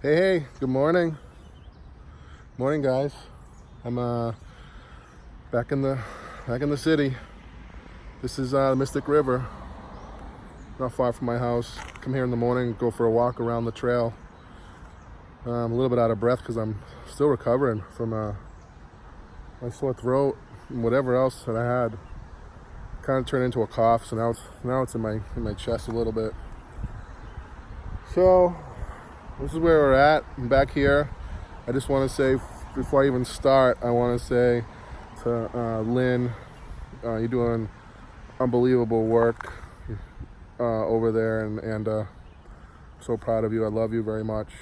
Hey, good morning. Morning, guys. I'm back in the city. This is Mystic River, not far from my house. Come here in the morning, go for a walk around the trail. I'm a little bit out of breath because I'm still recovering from my sore throat and whatever else that I had. Kind of turned into a cough, so now it's in my chest a little bit. So this is where we're at. I'm back here. I just want to say, before I even start, I want to say to Lynn, you're doing unbelievable work over there, and I'm so proud of you. I love you very much.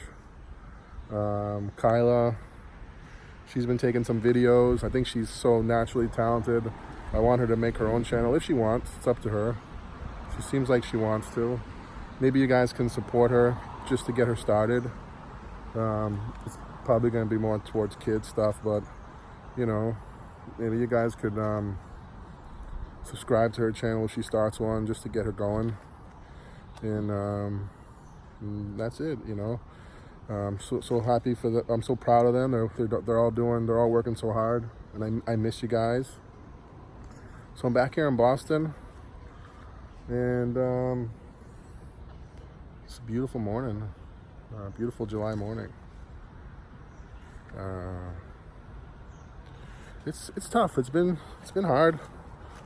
Kyla, she's been taking some videos. I think she's so naturally talented. I want her to make her own channel if she wants. It's up to her. She seems like she wants to. Maybe you guys can support her just to get her started. It's probably going to be more towards kids stuff, but maybe you guys could subscribe to her channel if she starts one, just to get her going. And that's it. So happy for the. I'm so proud of them. They're all working so hard, and I miss you guys. So I'm back here in Boston, and it's a beautiful morning, beautiful July morning. It's tough. It's been hard.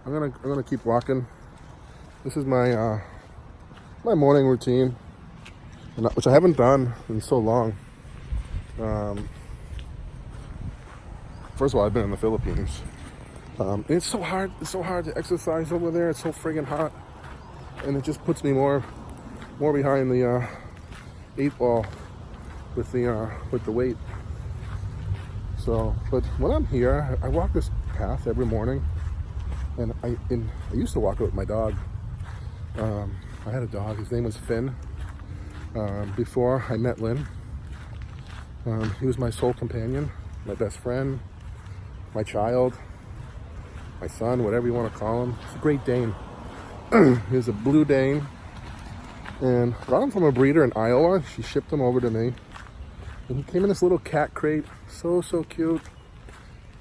I'm gonna keep walking. This is my my morning routine, which I haven't done in so long. First of all, I've been in the Philippines. It's so hard. It's so hard to exercise over there. It's so friggin' hot, and it just puts me more behind the 8 ball with the weight. So, but when I'm here, I walk this path every morning, and I used to walk it with my dog. I had a dog. His name was Finn. Before I met Lynn, he was my sole companion, my best friend, my child, my son, whatever you want to call him. He's a Great Dane. He was a Blue Dane, and got him from a breeder in Iowa. She shipped him over to me, and he came in this little cat crate, so cute,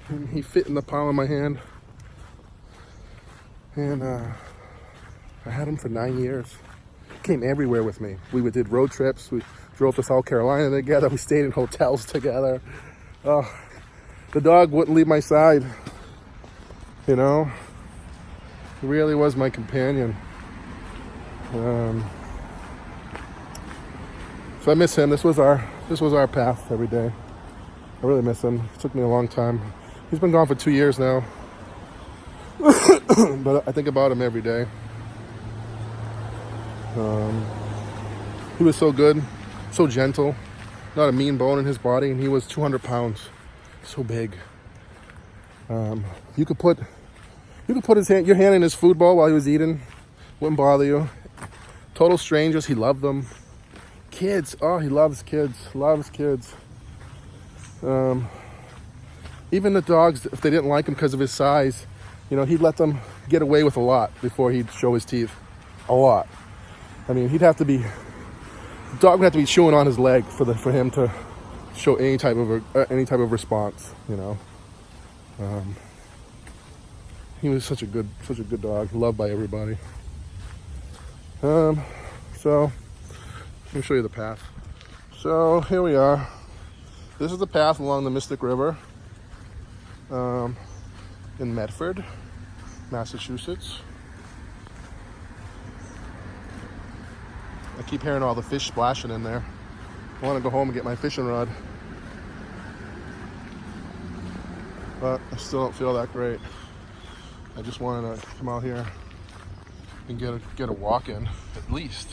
and he fit in the palm of my hand. And I had him for 9 years. He came everywhere with me. We did road trips. We drove to South Carolina together. We stayed in hotels together. The dog wouldn't leave my side. He really was my companion. So I miss him. This was our path every day. I really miss him. It took me a long time. He's been gone for 2 years now. But I think about him every day. He was so good, so gentle, not a mean bone in his body, and he was 200 pounds, so big. You could put your hand in his food bowl while he was eating, wouldn't bother you. Total strangers, he loved them. Kids, he loves kids. Even the dogs, if they didn't like him because of his size, he'd let them get away with a lot before he'd show his teeth. A lot. I mean, the dog would have to be chewing on his leg for him to show any type of response. He was such a good dog, loved by everybody. So let me show you the path. So here we are. This is the path along the Mystic River in Medford, Massachusetts. I keep hearing all the fish splashing in there. I want to go home and get my fishing rod, but I still don't feel that great. I just wanted to come out here and get a walk in, at least.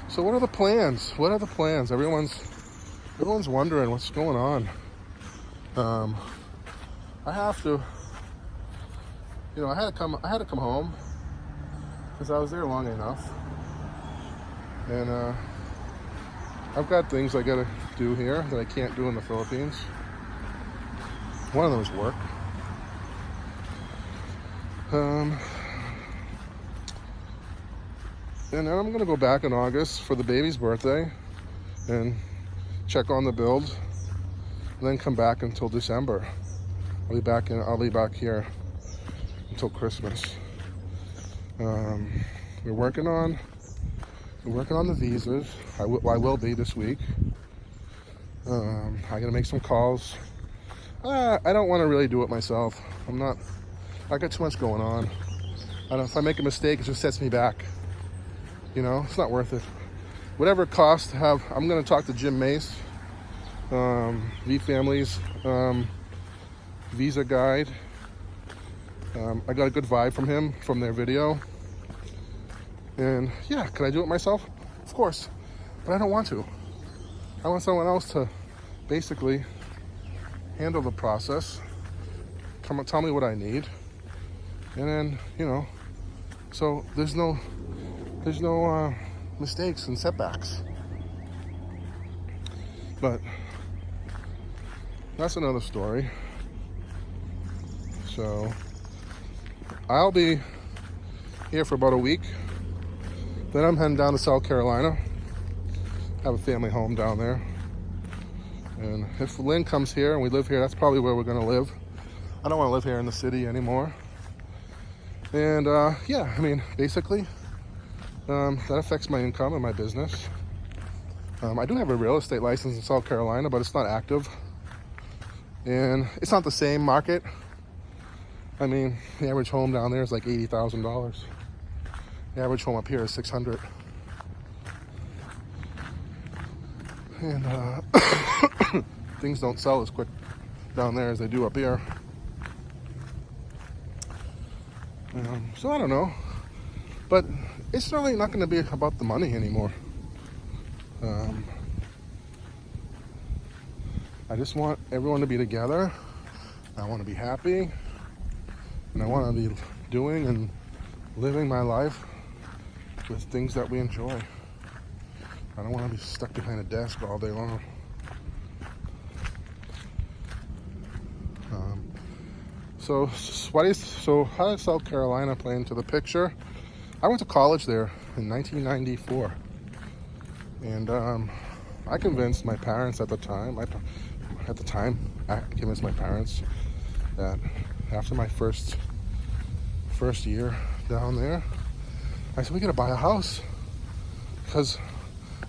So what are the plans? Everyone's wondering what's going on. I have to. I had to come home because I was there long enough, and I've got things I gotta do here that I can't do in the Philippines. One of them is work. And then I'm going to go back in August for the baby's birthday and check on the build, and then come back until December. I'll be back here until Christmas. We're working on the visas. I will be this week. I gotta make some calls. I don't want to really do it myself. I got too much going on. If I make a mistake, it just sets me back. You know, it's not worth it. Whatever it costs to have, I'm gonna talk to Jim Mace, V Families visa guide. I got a good vibe from him from their video. And yeah, can I do it myself? Of course, but I don't want to. I want someone else to basically handle the process, tell me what I need, and then, you know, so there's no mistakes and setbacks. But that's another story. So I'll be here for about a week. Then I'm heading down to South Carolina. I have a family home down there. And if Lynn comes here and we live here, that's probably where we're gonna live. I don't wanna live here in the city anymore. And yeah, I mean, basically, that affects my income and my business. I do have a real estate license in South Carolina, but it's not active. And it's not the same market. I mean, the average home down there is like $80,000. The average home up here is $600,000. And things don't sell as quick down there as they do up here. So I don't know. But it's really not going to be about the money anymore. I just want everyone to be together. I want to be happy. And I want to be doing and living my life with things that we enjoy. I don't want to be stuck behind a desk all day long. So how does South Carolina play into the picture? I went to college there in 1994. And I convinced my parents at the time, I convinced my parents that after my first year down there, I said, we gotta buy a house because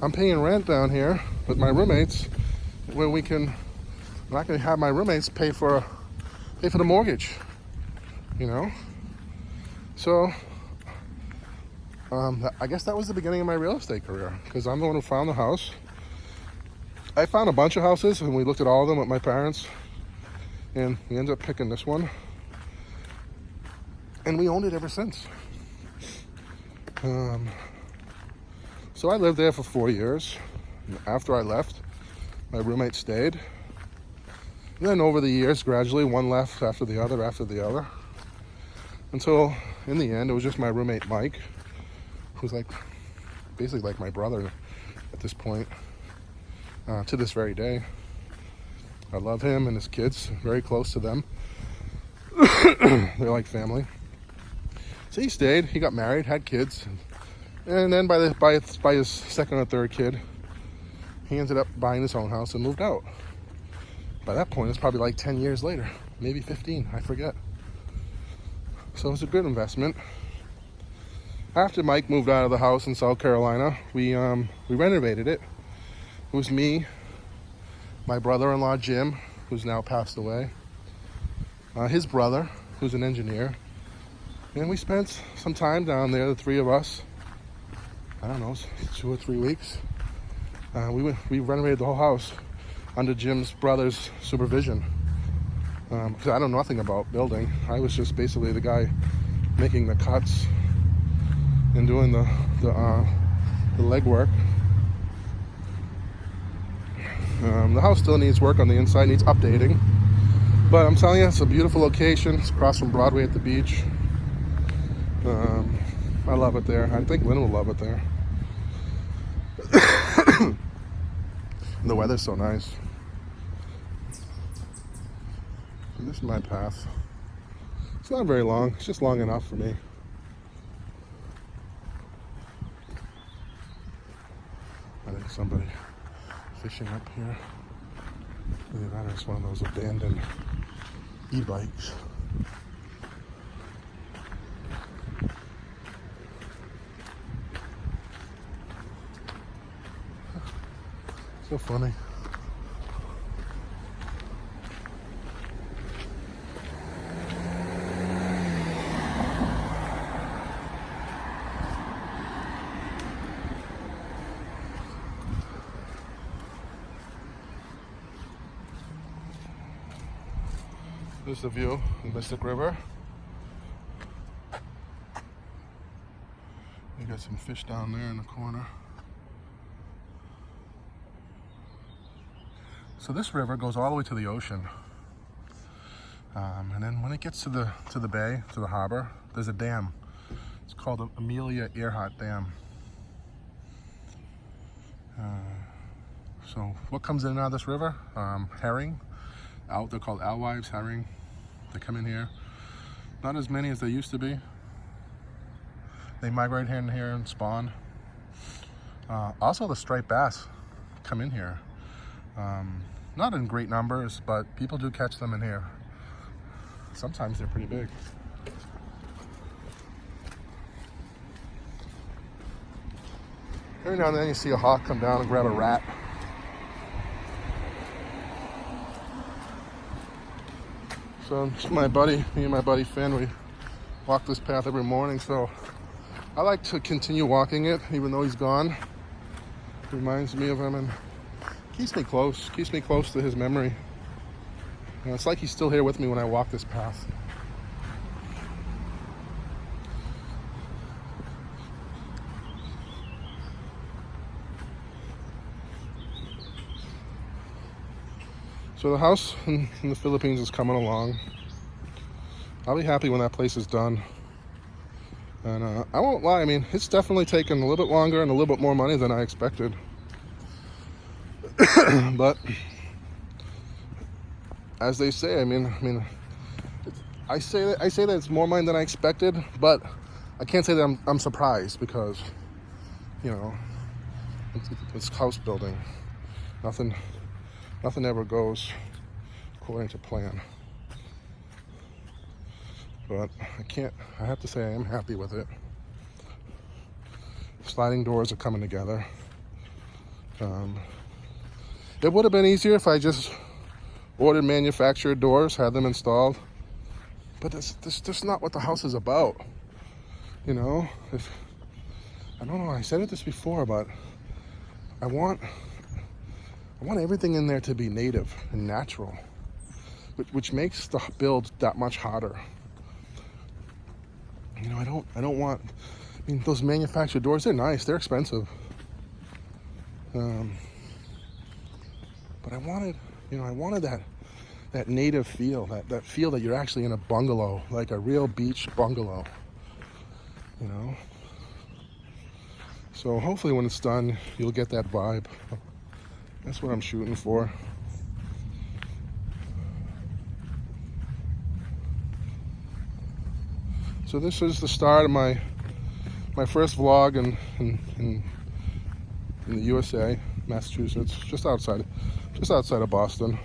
I'm paying rent down here with my roommates when I'm not gonna have my roommates pay for the mortgage, you know? So I guess that was the beginning of my real estate career because I'm the one who found the house. I found a bunch of houses and we looked at all of them with my parents and we ended up picking this one. And we owned it ever since. So I lived there for 4 years. After I left, my roommate stayed. And then over the years, gradually, one left after the other, until in the end, it was just my roommate, Mike, who's basically like my brother at this point, to this very day. I love him and his kids, very close to them. They're like family. So he stayed, he got married, had kids, and then by his second or third kid, he ended up buying his own house and moved out. By that point, it's probably like 10 years later, maybe 15, I forget. So it was a good investment. After Mike moved out of the house in South Carolina, we renovated it. It was me, my brother-in-law Jim, who's now passed away, his brother, who's an engineer, and we spent some time down there, the three of us. I don't know, 2 or 3 weeks. We renovated the whole house under Jim's brother's supervision. Because I know nothing about building. I was just basically the guy making the cuts and doing the legwork. The house still needs work on the inside, needs updating. But I'm telling you, it's a beautiful location. It's across from Broadway at the beach. I love it there. I think Lynn will love it there. And the weather's so nice. And this is my path. It's not very long. It's just long enough for me. like somebody fishing up here. Either that or it's one of those abandoned e-bikes. So funny. There's the view of Mystic River. You got some fish down there in the corner. So this river goes all the way to the ocean. And then when it gets to the bay, to the harbor, there's a dam. It's called the Amelia Earhart Dam. So what comes in and out of this river? Herring. They're called alewives, herring. They come in here. Not as many as they used to be. They migrate in here and spawn. Also the striped bass come in here. Not in great numbers, but people do catch them in here. Sometimes they're pretty big. Every now and then you see a hawk come down and grab a rat. So me and my buddy Finn, we walk this path every morning, so I like to continue walking it even though he's gone. It reminds me of him and keeps me close to his memory. You know, it's like he's still here with me when I walk this path. So the house in the Philippines is coming along. I'll be happy when that place is done. And I won't lie, I mean, it's definitely taken a little bit longer and a little bit more money than I expected. But as they say, I say that it's more money than I expected, but I can't say that I'm surprised because, you know, it's house building. Nothing ever goes according to plan. But I have to say I am happy with it. Sliding doors are coming together. It would have been easier if I just ordered manufactured doors, had them installed. But that's just not what the house is about. You know, I don't know, I said this before, but I want everything in there to be native and natural, which makes the build that much harder. You know, I don't want, those manufactured doors, they're nice, they're expensive. But I wanted that native feel, that feel that you're actually in a bungalow, like a real beach bungalow, you know? So hopefully when it's done, you'll get that vibe. That's what I'm shooting for. So this is the start of my first vlog in the USA, Massachusetts, just outside of Boston.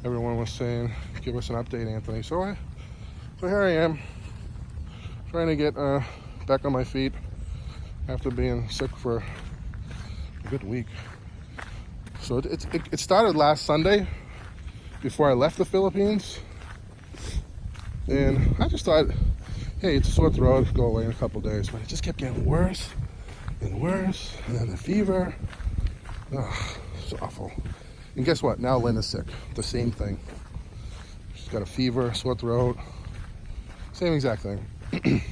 Everyone was saying, give us an update, Anthony. So here I am, trying to get back on my feet after being sick for a good week. So it started last Sunday before I left the Philippines. And I just thought, hey, it's a sore throat, go away in a couple days. But it just kept getting worse and worse. And then the fever. Ugh, it's awful. And guess what? Now Lynn is sick. The same thing. She's got a fever, sore throat. Same exact thing.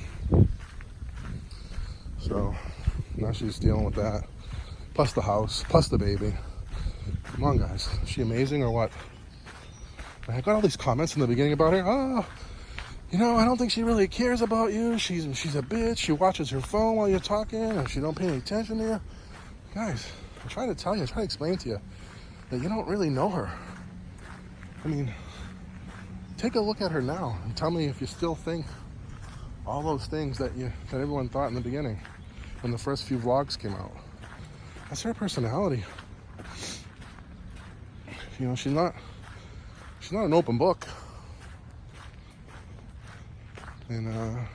So now she's dealing with that. Plus the house, plus the baby. Come on, guys. Is she amazing or what? I got all these comments in the beginning about her. Oh, you know, I don't think she really cares about you. She's a bitch. She watches her phone while you're talking, and she don't pay any attention to you. Guys, I'm trying to tell you, I'm trying to explain to you that you don't really know her. I mean, take a look at her now and tell me if you still think all those things that everyone thought in the beginning. when the first few vlogs came out. That's her personality. You know, she's not an open book. And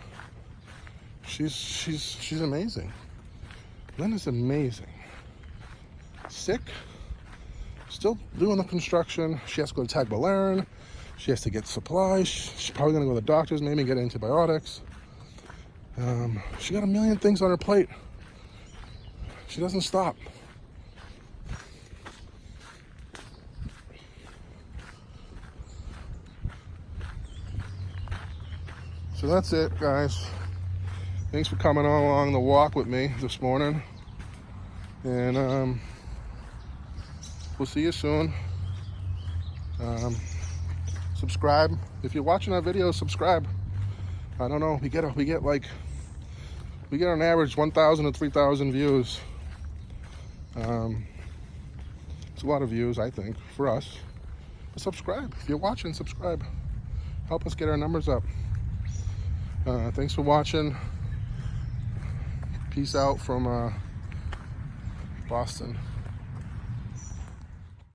she's amazing. Lynn is amazing. Sick, still doing the construction. She has to go to Tagbilaran. She has to get supplies. She's probably gonna go to the doctors, maybe get antibiotics. She got a million things on her plate. She doesn't stop. So that's it, guys. Thanks for coming along the walk with me this morning. And we'll see you soon. Subscribe. If you're watching our videos, subscribe. I don't know, we get on average 1,000 to 3,000 views. It's a lot of views, I think, for us. But subscribe. If you're watching, subscribe. Help us get our numbers up. Thanks for watching. Peace out from Boston.